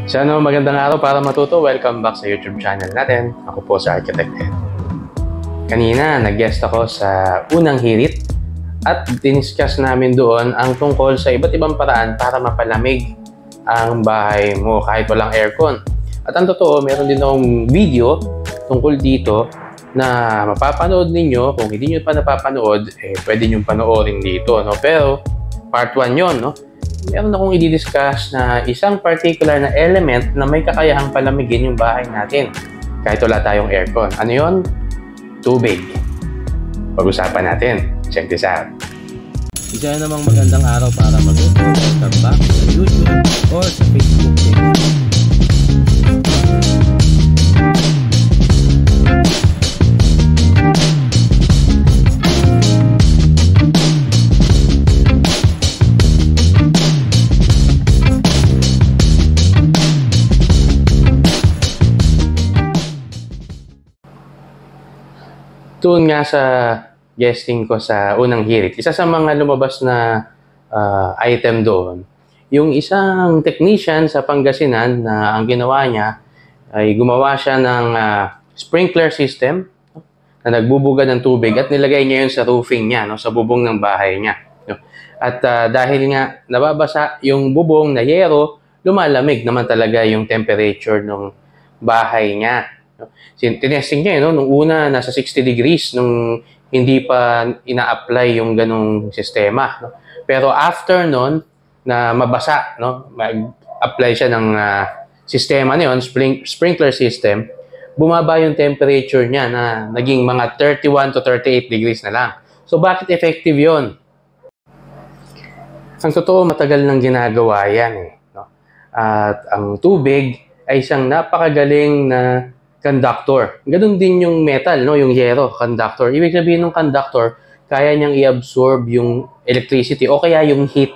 Sana magandang araw para matuto. Welcome back sa YouTube channel natin. Ako po sa Architect Ed. Kanina, nag-guest ako sa unang hirit at diniscuss namin doon ang tungkol sa iba't ibang paraan para mapalamig ang bahay mo kahit walang aircon. At ang totoo, meron din akong video tungkol dito na mapapanood ninyo. Kung hindi nyo pa napapanood, pwede nyo panoorin dito. No? Pero, part 1 yun. No? Meron akong i-discuss na isang particular na element na may kakayahang palamigin yung bahay natin kahit wala tayong aircon. Ano yun? Tubig. Pag-usapan natin. Check this out. Isa namang magandang araw para matuto. Welcome back sa YouTube or sa Facebook page. Doon nga sa guesting ko sa unang hirit, isa sa mga lumabas na item doon, yung isang technician sa Pangasinan na ang ginawa niya ay gumawa siya ng sprinkler system na nagbubuga ng tubig at nilagay niya yun sa roofing niya, no, sa bubong ng bahay niya. No. At dahil nga nababasa yung bubong na yero, lumalamig naman talaga yung temperature ng bahay niya. Tinesting niya, no? Nung una, nasa 60 degrees, nung hindi pa ina-apply yung ganong sistema. No? Pero after nun, na mabasa, no? Mag-apply siya ng sistema na yun, sprinkler system, bumaba yung temperature niya na naging mga 31 to 38 degrees na lang. So, bakit effective yun? Ang totoo, matagal nang ginagawa yan. No? At ang tubig ay isang napakagaling na conductor. Ganun din yung metal, no? Yung yero, conductor. Ibig sabihin ng conductor, kaya niyang i-absorb yung electricity o kaya yung heat.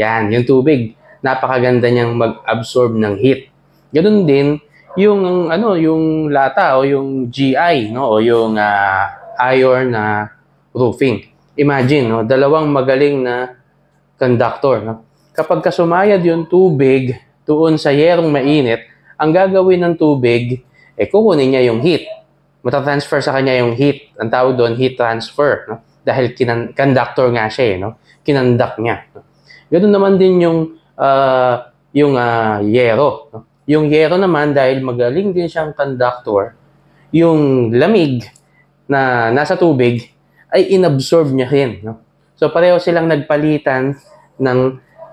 Yan, yung tubig. Napakaganda niyang mag-absorb ng heat. Ganun din yung yung lata o yung GI, no? O yung iron na roofing. Imagine, no? Dalawang magaling na conductor, no? Kapag kasumayad yung tubig doon sa yerong mainit, ang gagawin ng tubig kukunin niya yung heat. Matatransfer sa kanya yung heat. Ang tawag doon, heat transfer. No? Dahil conductor nga siya, no? Kinandak niya. No? Ganun naman din yung yero. No? Yung yero naman, dahil magaling din siyang conductor, yung lamig na nasa tubig ay inabsorb niya rin. No? So, pareho silang nagpalitan ng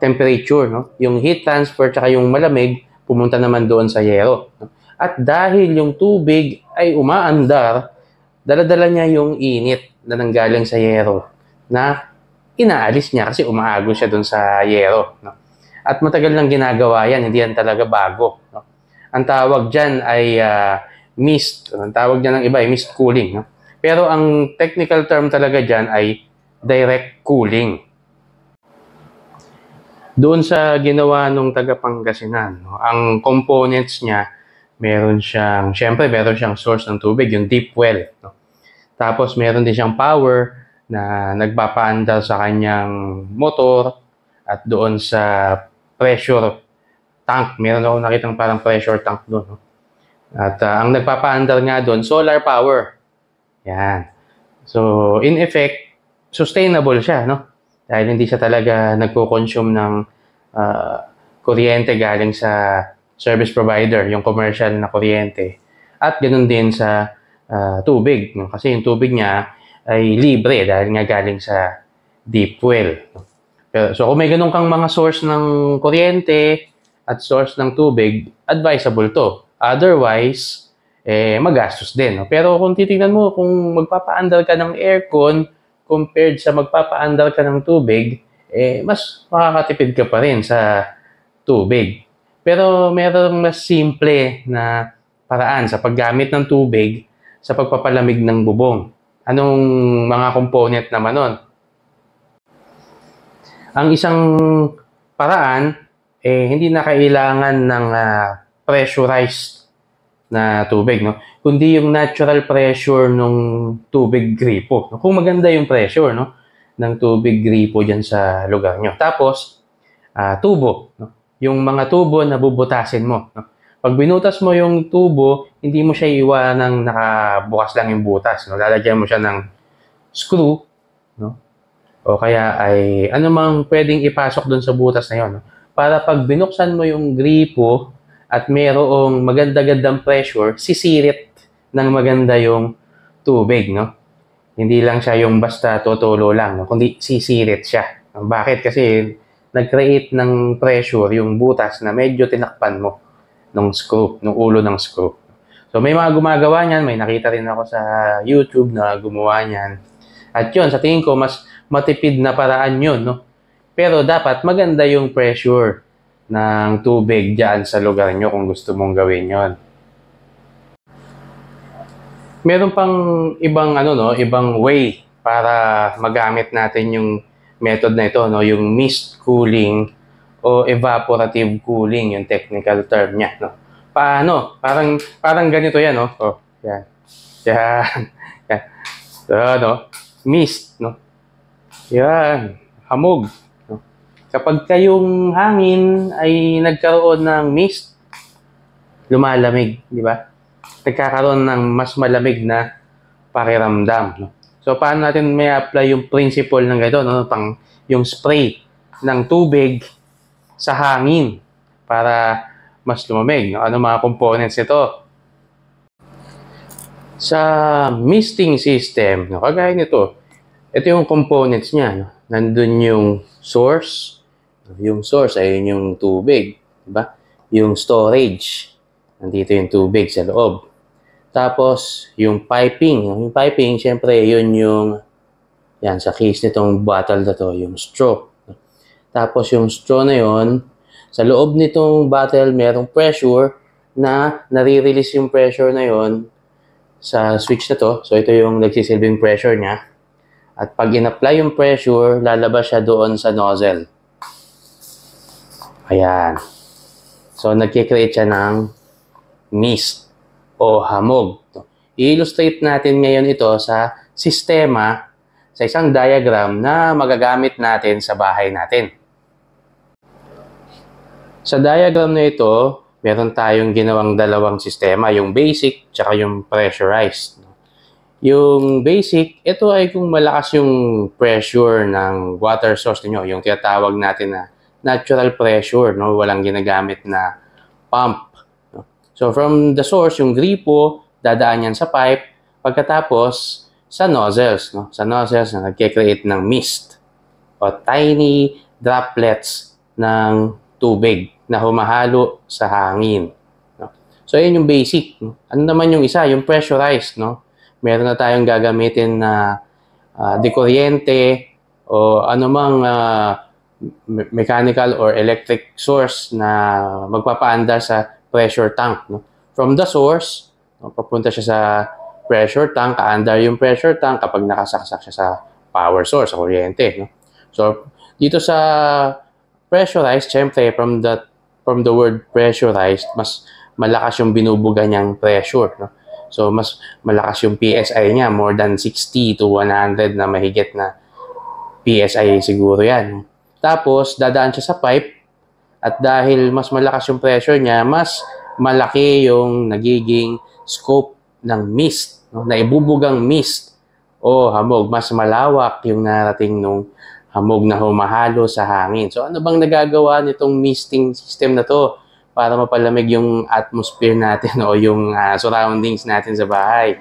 temperature. No? Yung heat transfer tsaka yung malamig, pumunta naman doon sa yero. No? At dahil yung tubig ay umaandar, dala-dala niya yung init na nanggaling sa yero na inaalis niya kasi umaagos siya dun sa yero. No? At matagal lang ginagawa yan, hindi yan talaga bago. No? Ang tawag dyan ay mist. Ang tawag dyan ng iba ay mist cooling. No? Pero ang technical term talaga dyan ay direct cooling. Doon sa ginawa nung taga Pangasinan, no? Ang components niya, meron siyang source ng tubig, yung deep well. No? Tapos meron din siyang power na nagpapaandar sa kanyang motor at doon sa pressure tank. Meron akong nakitang parang pressure tank doon. No? At ang nagpapaandar nga doon, solar power. Yan. So, in effect, sustainable siya, no? Dahil hindi siya talaga nagko-consume ng kuryente galing sa service provider, yung commercial na kuryente. At ganoon din sa tubig. No? Kasi yung tubig niya ay libre dahil nga galing sa deep well. No? So kung may ganun kang mga source ng kuryente at source ng tubig, advisable to. Otherwise, magastos din. No? Pero kung titingnan mo, kung magpapaandar ka ng aircon compared sa magpapaandar ka ng tubig, mas makakatipid ka pa rin sa tubig. Pero merong mas simple na paraan sa paggamit ng tubig sa pagpapalamig ng bubong. Anong mga component naman nun? Ang isang paraan, hindi na kailangan ng pressurized na tubig, no? Kundi yung natural pressure ng tubig gripo. Kung maganda yung pressure, no, ng tubig gripo dyan sa lugar nyo. Tapos, tubo. No? yung mga tubo na bubutasin mo. No? Pag binutas mo yung tubo, hindi mo siya iwan ng nakabukas lang yung butas. No? Lalagyan mo siya ng screw, no? O kaya ay anumang pwedeng ipasok doon sa butas na yun. No? Para pag binuksan mo yung gripo at mayroong maganda-gandang pressure, sisirit ng maganda yung tubig. No? Hindi lang siya yung basta tutulo lang, no? Kundi sisirit siya. Bakit? Kasi nag-create ng pressure yung butas na medyo tinakpan mo ng screw, ng ulo ng screw. So may mga gumagawa niyan, may nakita rin ako sa YouTube na gumawa niyan. At yun, sa tingin ko, mas matipid na paraan yun, no? Pero dapat maganda yung pressure ng tubig dyan sa lugar nyo kung gusto mong gawin yon. Meron pang ibang ibang way para magamit natin yung method na ito, no, yung mist cooling o evaporative cooling, yung technical term niya, no. Paano? Parang ganito 'yan, no. Oh, yan. Yan. Yan. So, no, mist, no. Yan, hamog, no. Kapag kayong hangin ay nagkaroon ng mist, lumalamig, di ba? Nagkakaroon ng mas malamig na pakiramdam, no? So, paano natin may apply yung principle ng ganito, no? Yung spray ng tubig sa hangin para mas lumamig, no? Ano mga components nito? Sa misting system, no? Kagaya nito, ito yung components niya, no? Nandun yung source. Yung source ay yung tubig, diba? Yung storage, nandito yung tubig sa loob. Tapos, yung piping. Yung piping, syempre, yun yung, yan, sa case nitong bottle na to, yung straw. Tapos, yung straw na yun, sa loob nitong bottle, merong pressure na nare-release yung pressure na yun sa switch na to. So, ito yung nagsisilbing pressure niya. At pag in-apply yung pressure, lalabas siya doon sa nozzle. Ayan. So, nagkikreate siya ng mist o hamog. I-illustrate natin ngayon ito sa sistema, sa isang diagram na magagamit natin sa bahay natin. Sa diagram na ito, meron tayong ginawang dalawang sistema, yung basic tsaka yung pressurized. Yung basic, ito ay kung malakas yung pressure ng water source niyo, yung tinatawag natin na natural pressure, no? Walang ginagamit na pump. So, from the source, yung gripo, dadaan yan sa pipe, pagkatapos sa nozzles, no? Sa nozzles na nagkikreate ng mist o tiny droplets ng tubig na humahalo sa hangin. No? So, yun yung basic. No? Ano naman yung isa? Yung pressurized, no? Meron na tayong gagamitin na dekuryente o anumang mechanical or electric source na magpapaandar sa pressure tank, no? From the source, no, papunta siya sa pressure tank, kaandar yung pressure tank kapag nakasaksak siya sa power source, sa kuryente, no? So, dito sa pressurized, syempre, from the word pressurized, mas malakas yung binubuga niyang pressure, no? So, mas malakas yung PSI niya, more than 60 to 100 na mahigit na PSI siguro yan. Tapos, dadaan siya sa pipe, at dahil mas malakas yung pressure niya, mas malaki yung nagiging scope ng mist, no? Na ibubugang mist o hamog. Mas malawak yung narating nung hamog na humahalo sa hangin. So, ano bang nagagawa nitong misting system na to para mapalamig yung atmosphere natin o yung surroundings natin sa bahay?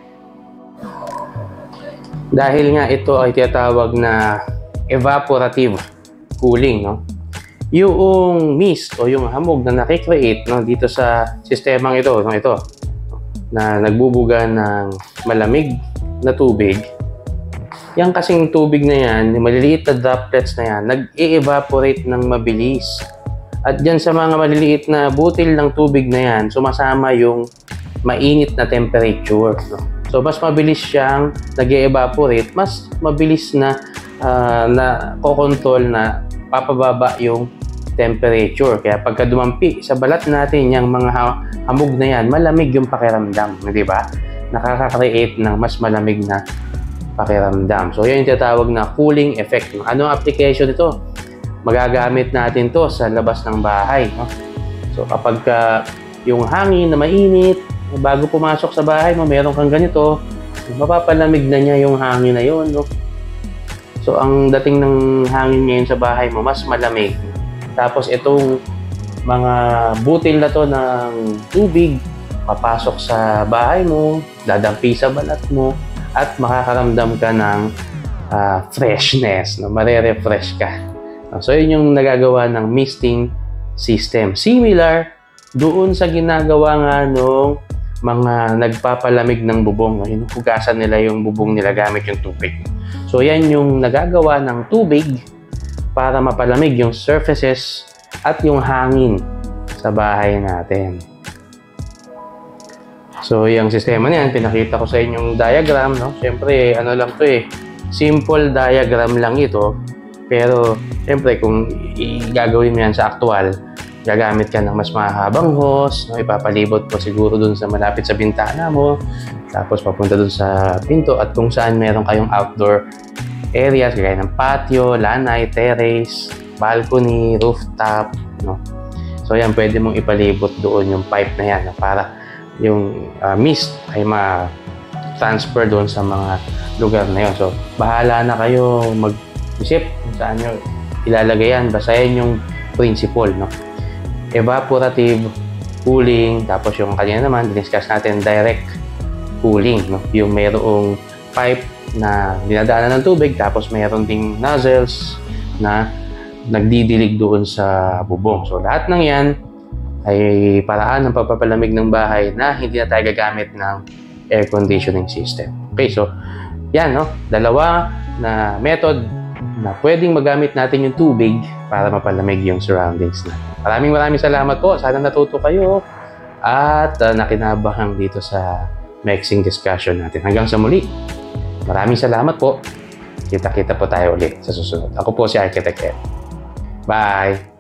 Dahil nga ito ay tinatawag na evaporative cooling, no? Yung mist o yung hamog na nakikreate, no, dito sa sistemang ito, no, ito na nagbubuga ng malamig na tubig, yan kasing tubig na yan, yung maliliit na droplets na yan, nag-e-evaporate ng mabilis. At dyan sa mga maliliit na butil ng tubig na yan, sumasama yung mainit na temperature, no? So, mas mabilis siyang nag-e-evaporate, mas mabilis na kokontrol na papababa yung temperature. Kaya pagka dumampi sa balat natin yung mga hamog na yan, malamig yung pakiramdam, di ba? Nakaka-create ng mas malamig na pakiramdam. So, yan yung tinatawag na cooling effect. Ano ang application nito? magagamit natin to sa labas ng bahay, no? So kapag yung hangin na mainit, bago pumasok sa bahay mo, meron kang ganito, mapapalamig na niya yung hangin na yun, no? So ang dating ng hangin ngayon sa bahay mo, mas malamig. Tapos itong mga butil na to ng tubig, papasok sa bahay mo, dadampi sa balat mo, at makakaramdam ka ng freshness, no? Mare-refresh ka. So yun yung nagagawa ng misting system. Similar doon sa ginagawa nga nung mga nagpapalamig ng bubong. Hugasan nila yung bubong nila gamit yung tubig. So yan yung nagagawa ng tubig para mapalamig yung surfaces at yung hangin sa bahay natin. So yung sistema niyan, pinakita ko sa inyong diagram, no? Siyempre, ano lang to simple diagram lang ito. Pero, siyempre, kung gagawin mo yan sa actual, gagamit ka ng mas mahabang hose, no? Ipapalibot ko siguro dun sa malapit sa bintana mo, tapos papunta dun sa pinto, at kung saan meron kayong outdoor areas, gaya ng patio, lanay, terrace, balcony, rooftop, no? So, yan, pwede mong ipalibot doon yung pipe na yan, no? Para yung mist ay ma-transfer doon sa mga lugar na yun. So, bahala na kayo mag-isip kung saan nyo ilalagay yan. Basta yan yung principle, no? Evaporative cooling, tapos yung kanina naman, discuss natin direct cooling, no? Yung mayroong pipe na dinadaanan ng tubig, tapos mayroon ding nozzles na nagdidilig doon sa bubong. So, lahat ng yan ay paraan ng pagpapalamig ng bahay na hindi na tayo gagamit ng air conditioning system. Okay, so yan, no? Dalawa na method na pwedeng magamit natin yung tubig para mapalamig yung surroundings natin. Maraming salamat po. Sana natuto kayo at nakinabang dito sa mixing discussion natin. Hanggang sa muli. Maraming salamat po. Kita-kita po tayo ulit sa susunod. Ako po si Architect Ed. Bye!